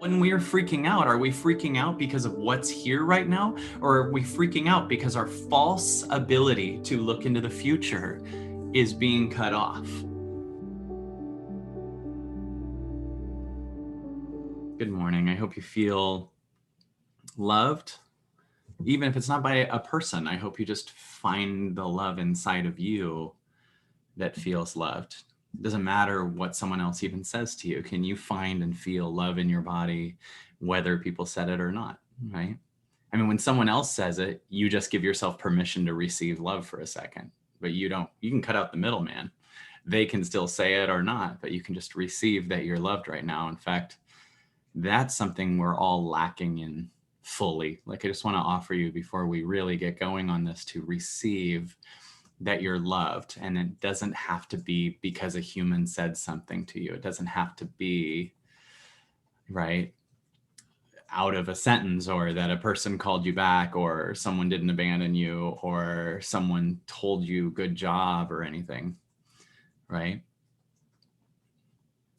When we're freaking out, are we freaking out because of what's here right now? Or are we freaking out because our false ability to look into the future is being cut off? Good morning. I hope you feel loved. Even if it's not by a person, I hope you just find the love inside of you that feels loved. It doesn't matter what someone else even says to you. Can you find and feel love in your body, whether people said it or not, right? I mean, when someone else says it, you just give yourself permission to receive love for a second, but you can cut out the middleman. They can still say it or not, but you can just receive that you're loved right now. In fact, that's something we're all lacking in fully. Like, I just want to offer you, before we really get going on this, to receive that you're loved. And it doesn't have to be because a human said something to you. It doesn't have to be, right, out of a sentence, or that a person called you back, or someone didn't abandon you, or someone told you good job or anything, right?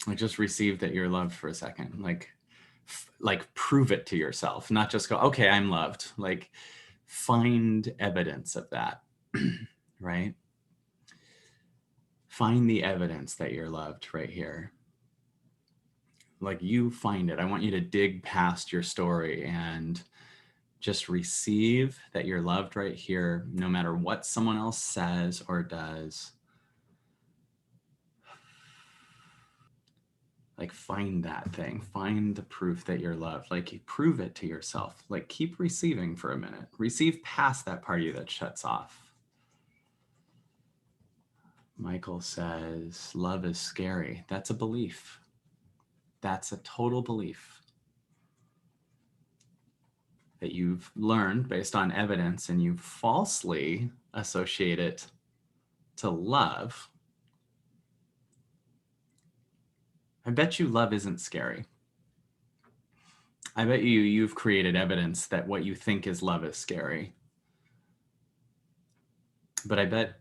Like, just receive that you're loved for a second. Like prove it to yourself, not just go, okay, I'm loved. Like, find evidence of that, right? Find the evidence that you're loved right here. Like, you find it. I want you to dig past your story and just receive that you're loved right here, no matter what someone else says or does. Like, find that thing, find the proof that you're loved. Like, prove it to yourself. Like, keep receiving for a minute. Receive past that part of you that shuts off. Michael says, love is scary. That's a belief. That's a total belief that you've learned based on evidence, and you falsely associate it to love. I bet you love isn't scary. I bet you've created evidence that what you think is love is scary. But I bet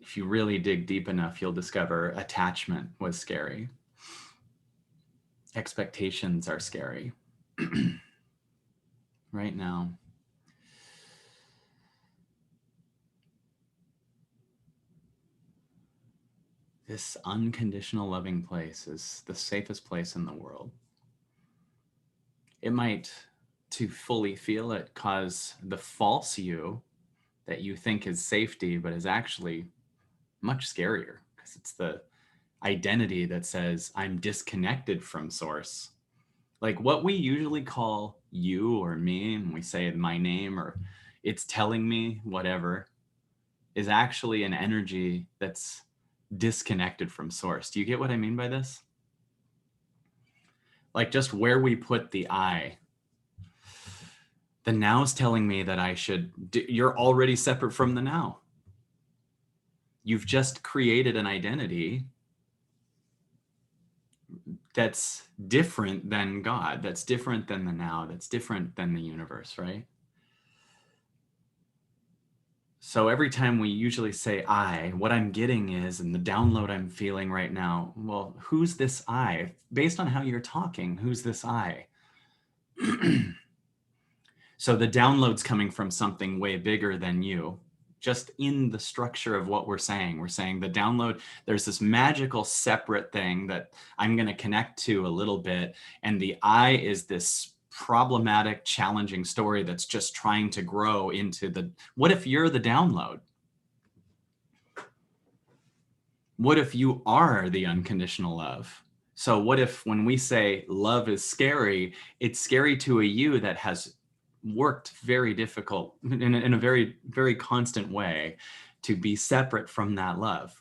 if you really dig deep enough, you'll discover attachment was scary. Expectations are scary. Right now, this unconditional loving place is the safest place in the world. It might, to fully feel it, cause the false you that you think is safety, but is actually much scarier, because it's the identity that says, I'm disconnected from source. Like, what we usually call you or me, and we say my name, or it's telling me whatever, is actually an energy that's disconnected from source. Do you get what I mean by this? Like, just where we put the I. The now's telling me that you're already separate from the now. You've just created an identity that's different than God, that's different than the now, that's different than the universe, right? So every time we usually say I, what I'm getting is, and the download I'm feeling right now, well, who's this I? Based on how you're talking, who's this I? So the download's coming from something way bigger than you. Just in the structure of what we're saying the download, there's this magical separate thing that I'm going to connect to a little bit. And the I is this problematic, challenging story that's just trying to grow into what if you're the download? What if you are the unconditional love? So what if, when we say love is scary, it's scary to a you that has worked very difficult in a very, very constant way to be separate from that love.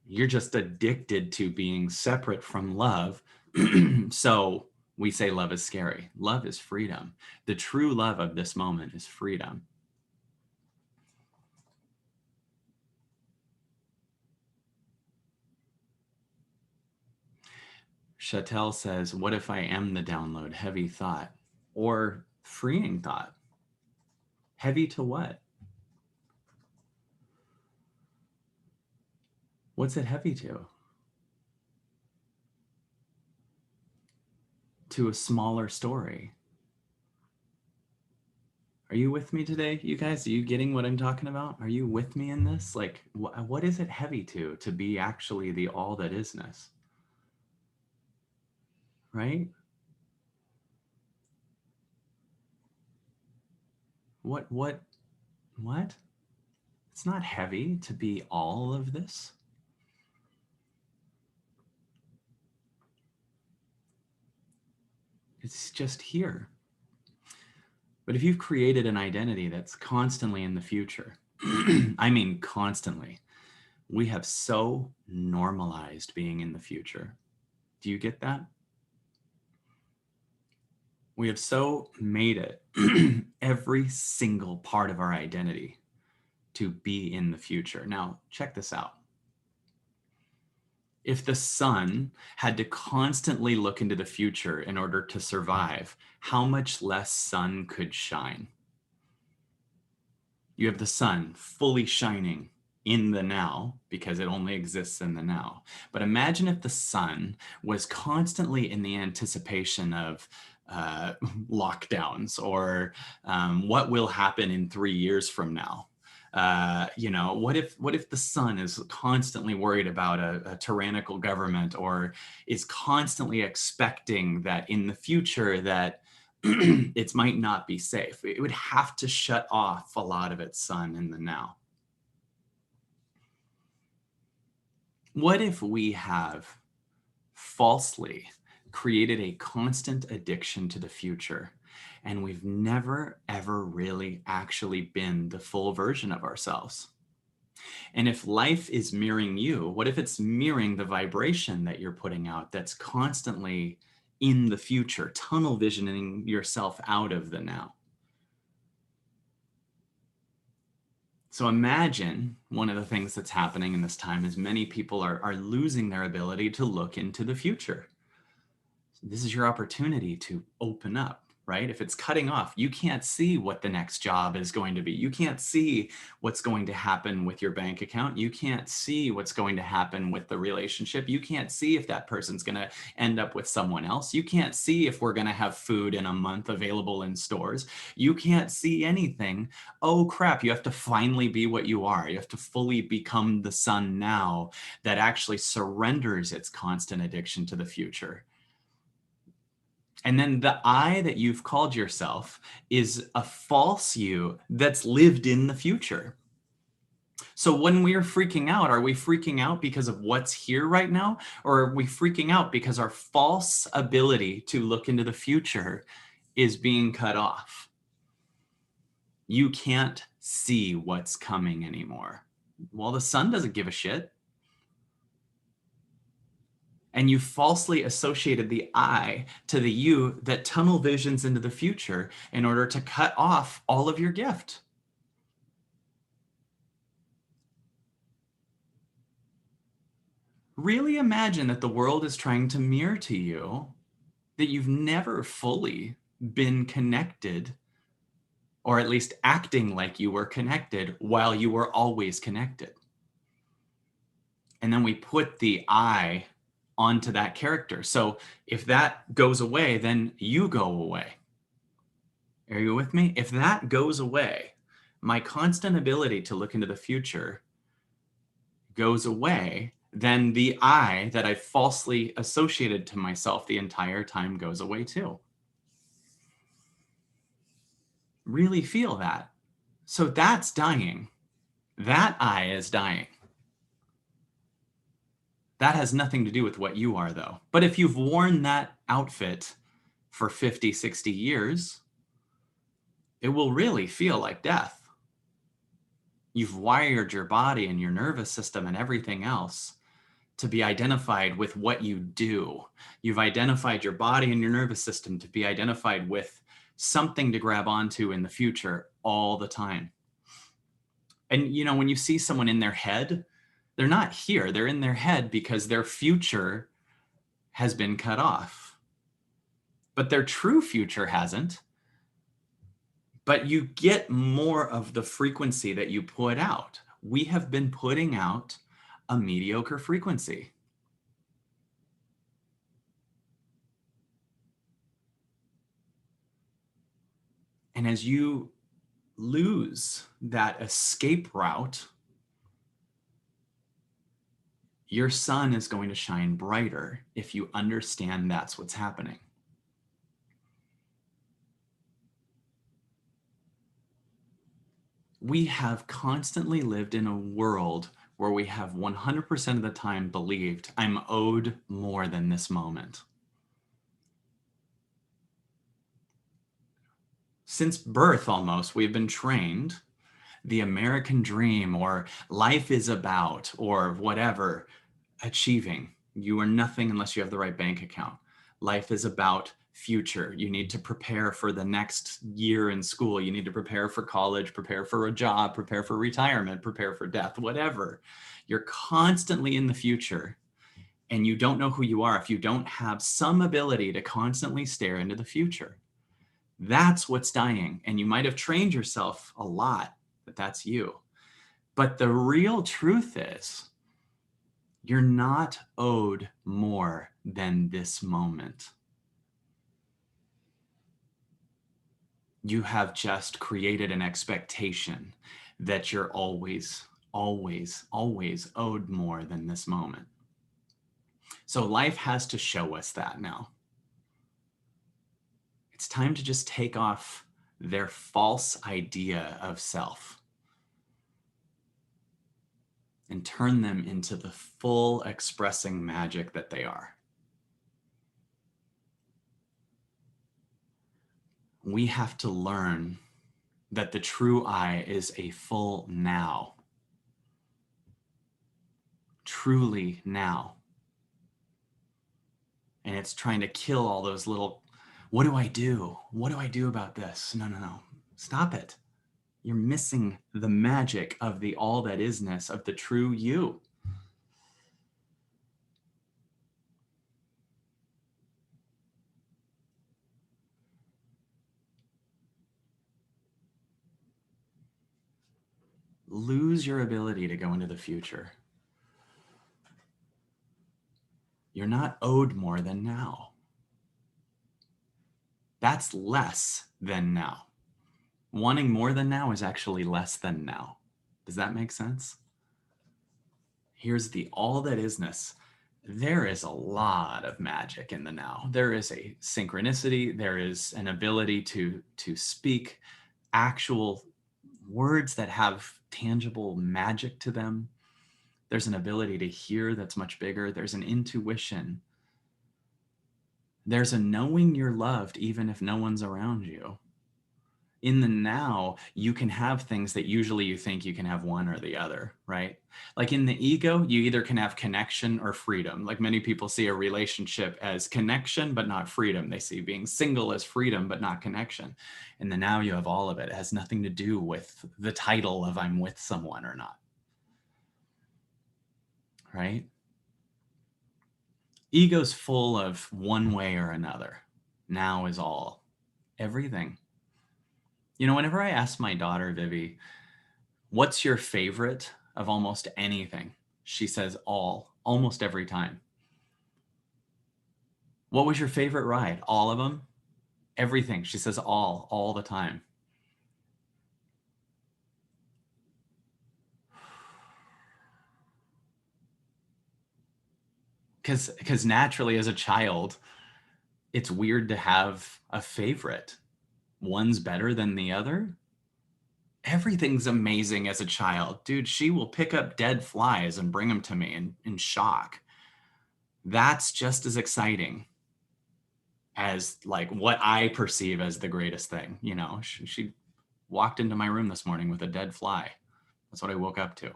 You're just addicted to being separate from love. So we say love is scary. Love is freedom. The true love of this moment is freedom. Chattel says, what if I am the download? Heavy thought or freeing thought? Heavy to what? What's it heavy to? to a smaller story. Are you with me today, you guys? Are you getting what I'm talking about? Are you with me in this? Like, what is it heavy to be actually the all that isness? Right? What? It's not heavy to be all of this. It's just here. But if you've created an identity that's constantly in the future, I mean, constantly, we have so normalized being in the future. Do you get that? We have so made it every single part of our identity to be in the future. Now, check this out. If the sun had to constantly look into the future in order to survive, how much less sun could shine? You have the sun fully shining in the now because it only exists in the now. But imagine if the sun was constantly in the anticipation of lockdowns or what will happen in 3 years from now. What if the sun is constantly worried about a tyrannical government, or is constantly expecting that in the future that it might not be safe? It would have to shut off a lot of its sun in the now. What if we have falsely created a constant addiction to the future, and we've never, ever really actually been the full version of ourselves? And if life is mirroring you, what if it's mirroring the vibration that you're putting out that's constantly in the future, tunnel visioning yourself out of the now? So imagine one of the things that's happening in this time is many people are losing their ability to look into the future. This is your opportunity to open up, right? If it's cutting off, you can't see what the next job is going to be. You can't see what's going to happen with your bank account. You can't see what's going to happen with the relationship. You can't see if that person's going to end up with someone else. You can't see if we're going to have food in a month available in stores. You can't see anything. Oh crap, you have to finally be what you are. You have to fully become the sun now that actually surrenders its constant addiction to the future. And then the I that you've called yourself is a false you that's lived in the future. So when we are freaking out, are we freaking out because of what's here right now? Or are we freaking out because our false ability to look into the future is being cut off? You can't see what's coming anymore. Well, the sun doesn't give a shit. And you falsely associated the I to the you that tunnel visions into the future in order to cut off all of your gift. Really imagine that the world is trying to mirror to you that you've never fully been connected, or at least acting like you were connected while you were always connected. And then we put the I onto that character. So if that goes away, then you go away. Are you with me? If that goes away, my constant ability to look into the future goes away, then the I that I falsely associated to myself the entire time goes away too. Really feel that. So that's dying. That I is dying. That has nothing to do with what you are, though. But if you've worn that outfit for 50, 60 years, it will really feel like death. You've wired your body and your nervous system and everything else to be identified with what you do. You've identified your body and your nervous system to be identified with something to grab onto in the future all the time. And when you see someone in their head, they're not here. They're in their head because their future has been cut off. But their true future hasn't. But you get more of the frequency that you put out. We have been putting out a mediocre frequency. And as you lose that escape route, your sun is going to shine brighter if you understand that's what's happening. We have constantly lived in a world where we have 100% of the time believed I'm owed more than this moment. Since birth, almost, we've been trained the American dream or life is about or whatever, achieving. You are nothing unless you have the right bank account. Life is about future. You need to prepare for the next year in school. You need to prepare for college, prepare for a job, prepare for retirement, prepare for death, whatever. You're constantly in the future and you don't know who you are if you don't have some ability to constantly stare into the future. That's what's dying. And you might have trained yourself a lot that that's you. But the real truth is, you're not owed more than this moment. You have just created an expectation that you're always, always, always owed more than this moment. So life has to show us that now. It's time to just take off their false idea of self and turn them into the full expressing magic that they are. We have to learn that the true I is a full now, truly now. And it's trying to kill all those little, what do I do? What do I do about this? No, no, no. Stop it. You're missing the magic of the all that isness of the true you. Lose your ability to go into the future. You're not owed more than now. That's less than now. Wanting more than now is actually less than now. Does that make sense? Here's the all that isness. There is a lot of magic in the now. There is a synchronicity. There is an ability to speak actual words that have tangible magic to them. There's an ability to hear that's much bigger. There's an intuition. There's a knowing you're loved even if no one's around you. In the now, you can have things that usually you think you can have one or the other, right? Like in the ego, you either can have connection or freedom. Like many people see a relationship as connection, but not freedom. They see being single as freedom, but not connection. In the now, you have all of it. It has nothing to do with the title of I'm with someone or not, right? Ego's full of one way or another. Now is all, everything. You know, whenever I ask my daughter, Vivi, what's your favorite of almost anything? She says all, almost every time. What was your favorite ride? All of them? Everything. She says all the time. Because naturally as a child, it's weird to have a favorite. One's better than the other. Everything's amazing as a child. Dude, she will pick up dead flies and bring them to me in shock. That's just as exciting as like what I perceive as the greatest thing. You know, she walked into my room this morning with a dead fly. That's what I woke up to.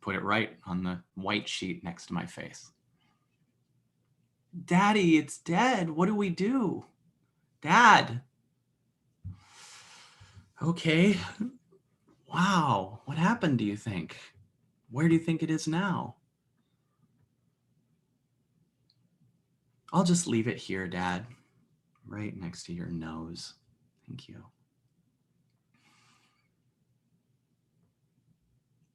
Put it right on the white sheet next to my face. Daddy, it's dead. What do we do? Dad. Okay. Wow. What happened, do you think? Where do you think it is now? I'll just leave it here, Dad. Right next to your nose. Thank you.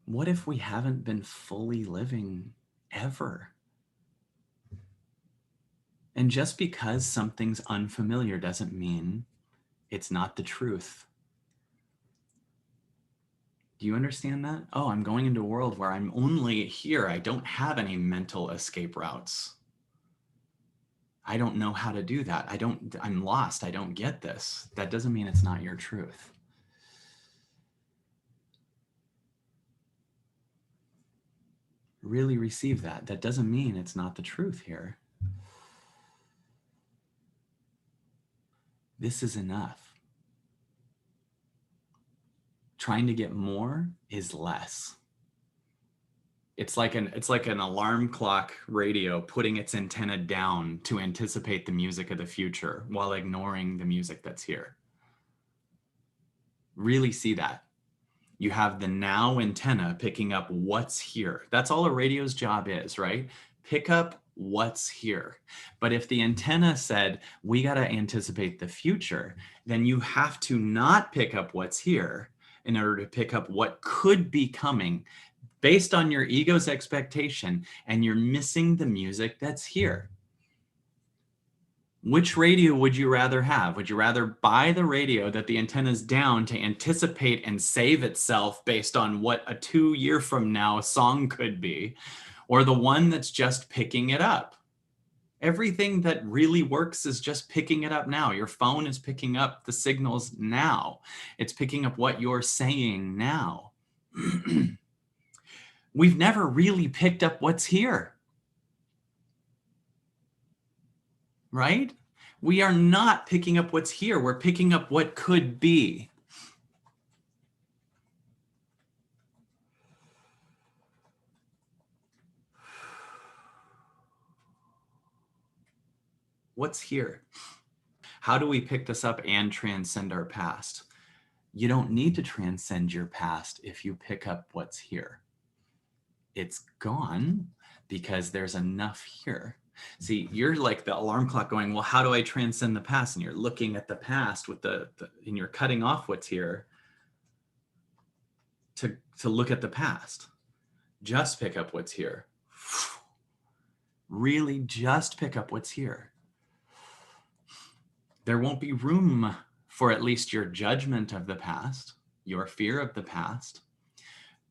What if we haven't been fully living ever? And just because something's unfamiliar doesn't mean it's not the truth. Do you understand that? Oh, I'm going into a world where I'm only here. I don't have any mental escape routes. I don't know how to do that. I'm lost. I don't get this. That doesn't mean it's not your truth. Really receive that. That doesn't mean it's not the truth here. This is enough. Trying to get more is less. It's like an alarm clock radio putting its antenna down to anticipate the music of the future while ignoring the music that's here. Really see that. You have the now antenna picking up what's here. That's all a radio's job is, right? Pick up what's here. But if the antenna said, we got to anticipate the future, then you have to not pick up what's here in order to pick up what could be coming based on your ego's expectation, and you're missing the music that's here. Which radio would you rather have? Would you rather buy the radio that the antenna's down to anticipate and save itself based on what a 2 year from now song could be, or the one that's just picking it up? Everything that really works is just picking it up now. Your phone is picking up the signals now. It's picking up what you're saying now. We've never really picked up what's here. Right? We are not picking up what's here. We're picking up what could be. What's here? How do we pick this up and transcend our past? You don't need to transcend your past if you pick up what's here. It's gone because there's enough here. See, you're like the alarm clock going, well, how do I transcend the past? And you're looking at the past with and you're cutting off what's here to look at the past. Just pick up what's here. Really just pick up what's here. There won't be room for at least your judgment of the past, your fear of the past.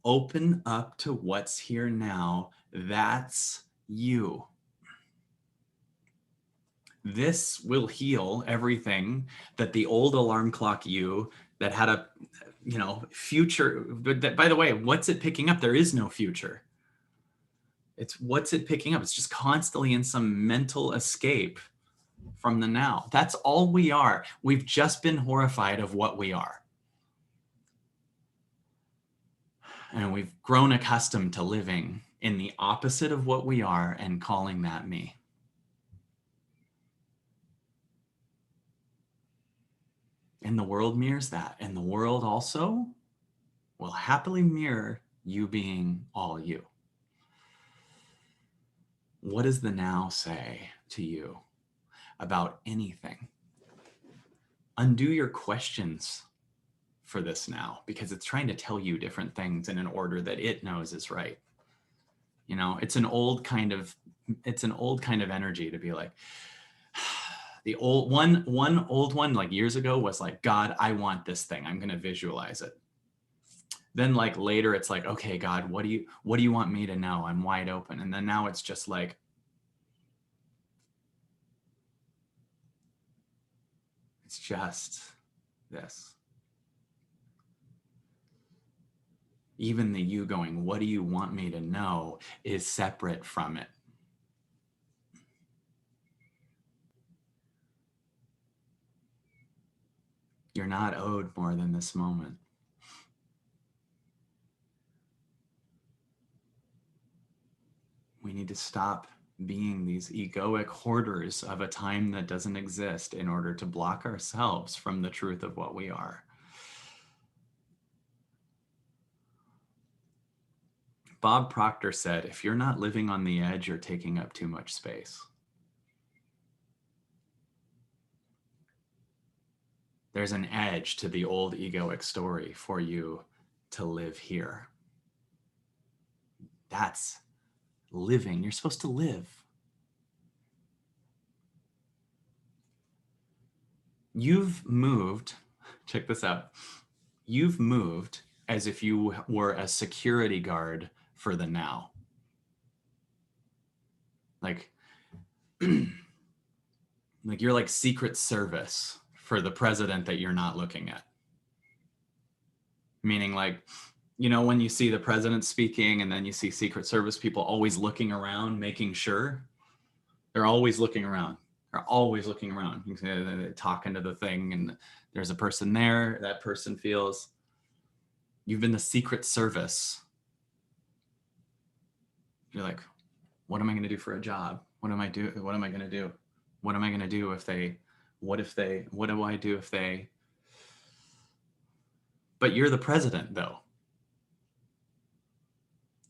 Open up to what's here now. That's you. This will heal everything that the old alarm clock you that had a, future. But by the way, what's it picking up? There is no future. It's what's it picking up? It's just constantly in some mental escape from the now. That's all we are. We've just been horrified of what we are. And we've grown accustomed to living in the opposite of what we are and calling that me. And the world mirrors that. And the world also will happily mirror you being all you. What does the now say to you about anything? Undo your questions for this now, because it's trying to tell you different things in an order that it knows is right. It's an old kind of energy to be like, the old one like years ago was like, God, I want this thing. I'm going to visualize it. Then like later it's like, okay, God, what do you want me to know? I'm wide open. And then now it's just like, it's just this. Even the you going, what do you want me to know, is separate from it. You're not owed more than this moment. We need to stop being these egoic hoarders of a time that doesn't exist in order to block ourselves from the truth of what we are. Bob Proctor said, if you're not living on the edge, you're taking up too much space. There's an edge to the old egoic story for you to live here. That's living. You're supposed to live. You've moved, check this out. You've moved as if you were a security guard for the now. Like, like you're like Secret Service for the president that you're not looking at. Meaning like, you know, when you see the president speaking and then you see Secret Service people always looking around, making sure, they're always looking around. They're always looking around. You can see they're talking to the thing and there's a person there. That person feels you've been the Secret Service. You're like, what am I going to do for a job? What am I do? What am I going to do? What am I going to do if they, what do I do if they, but you're the president though.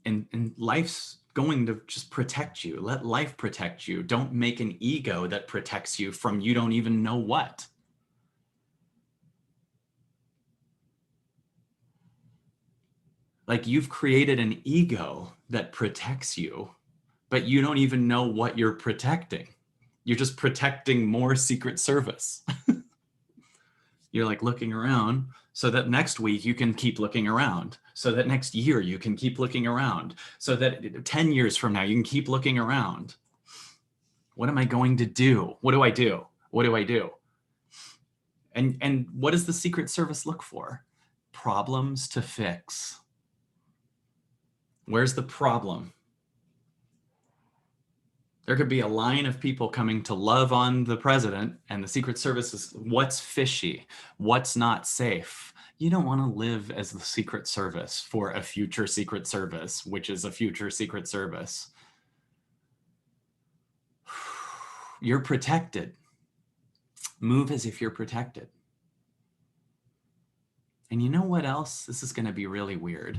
And life's going to just protect you. Let life protect you. Don't make an ego that protects you from you don't even know what. Like you've created an ego that protects you, but you don't even know what you're protecting. You're just protecting more Secret Service. You're like looking around so that next week you can keep looking around. So that next year you can keep looking around. So that 10 years from now you can keep looking around. What am I going to do? What do I do? What do I do? And what does the Secret Service look for? Problems to fix. Where's the problem? There could be a line of people coming to love on the president, and the Secret Service is what's fishy, what's not safe. You don't want to live as the Secret Service for a future Secret Service, which is a future Secret Service. You're protected. Move as if you're protected. And you know what else? This is going to be really weird.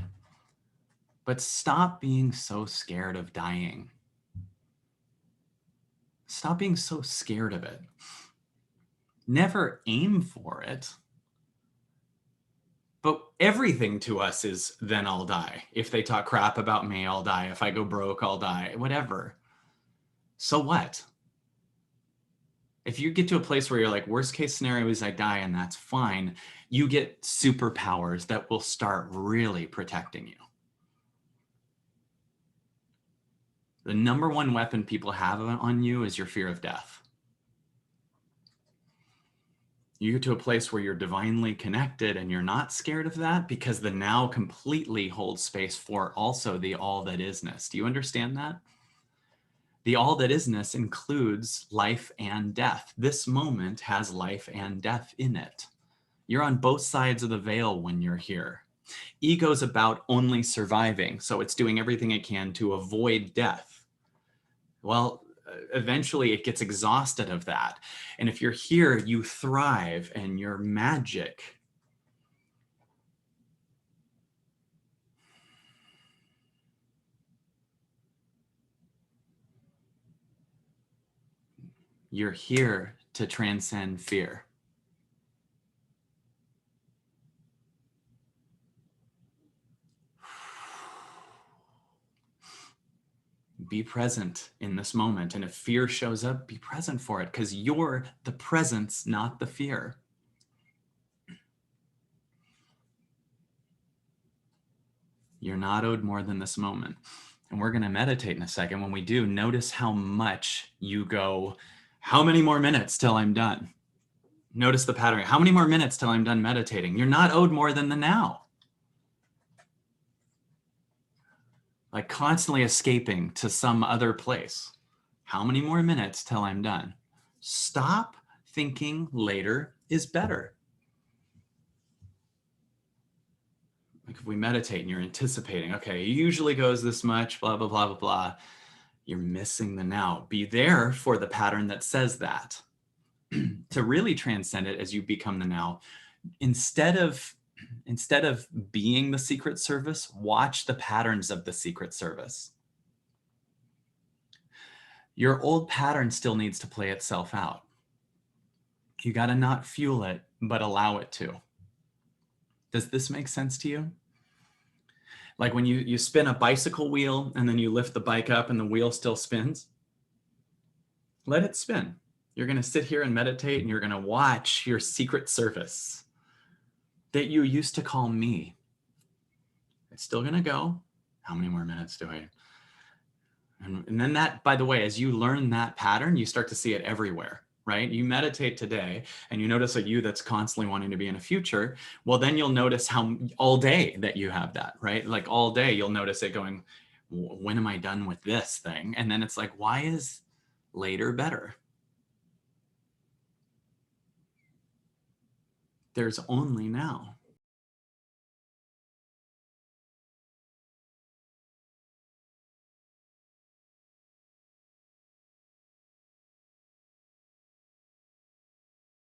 But stop being so scared of dying. Stop being so scared of it. Never aim for it. But everything to us is then I'll die. If they talk crap about me, I'll die. If I go broke, I'll die. Whatever. So what? If you get to a place where you're like, worst case scenario is I die and that's fine, you get superpowers that will start really protecting you. The number one weapon people have on you is your fear of death. You get to a place where you're divinely connected and you're not scared of that because the now completely holds space for also the all that isness. Do you understand that? The all that isness includes life and death. This moment has life and death in it. You're on both sides of the veil when you're here. Ego's about only surviving, so it's doing everything it can to avoid death. Well, eventually it gets exhausted of that. And if you're here, you thrive and you're magic. You're here to transcend fear. Be present in this moment. And if fear shows up, be present for it because you're the presence, not the fear. You're not owed more than this moment. And we're going to meditate in a second. When we do, notice how much you go, how many more minutes till I'm done? Notice the pattern. How many more minutes till I'm done meditating? You're not owed more than the now. Like constantly escaping to some other place. How many more minutes till I'm done? Stop thinking later is better. Like if we meditate and you're anticipating, okay, it usually goes this much, blah, blah, blah, blah, blah. You're missing the now. Be there for the pattern that says that. To really transcend it as you become the now, instead of being the Secret Service, watch the patterns of the Secret Service. Your old pattern still needs to play itself out. You got to not fuel it, but allow it to. Does this make sense to you? Like when you spin a bicycle wheel and then you lift the bike up and the wheel still spins, let it spin. You're going to sit here and meditate and you're going to watch your Secret Service that you used to call me. It's still going to go. How many more minutes do I? And then that, by the way, as you learn that pattern, you start to see it everywhere, right? You meditate today and you notice a you that's constantly wanting to be in a future. Well, then you'll notice how all day that you have that, right? Like all day, you'll notice it going, when am I done with this thing? And then it's like, why is later better? There's only now.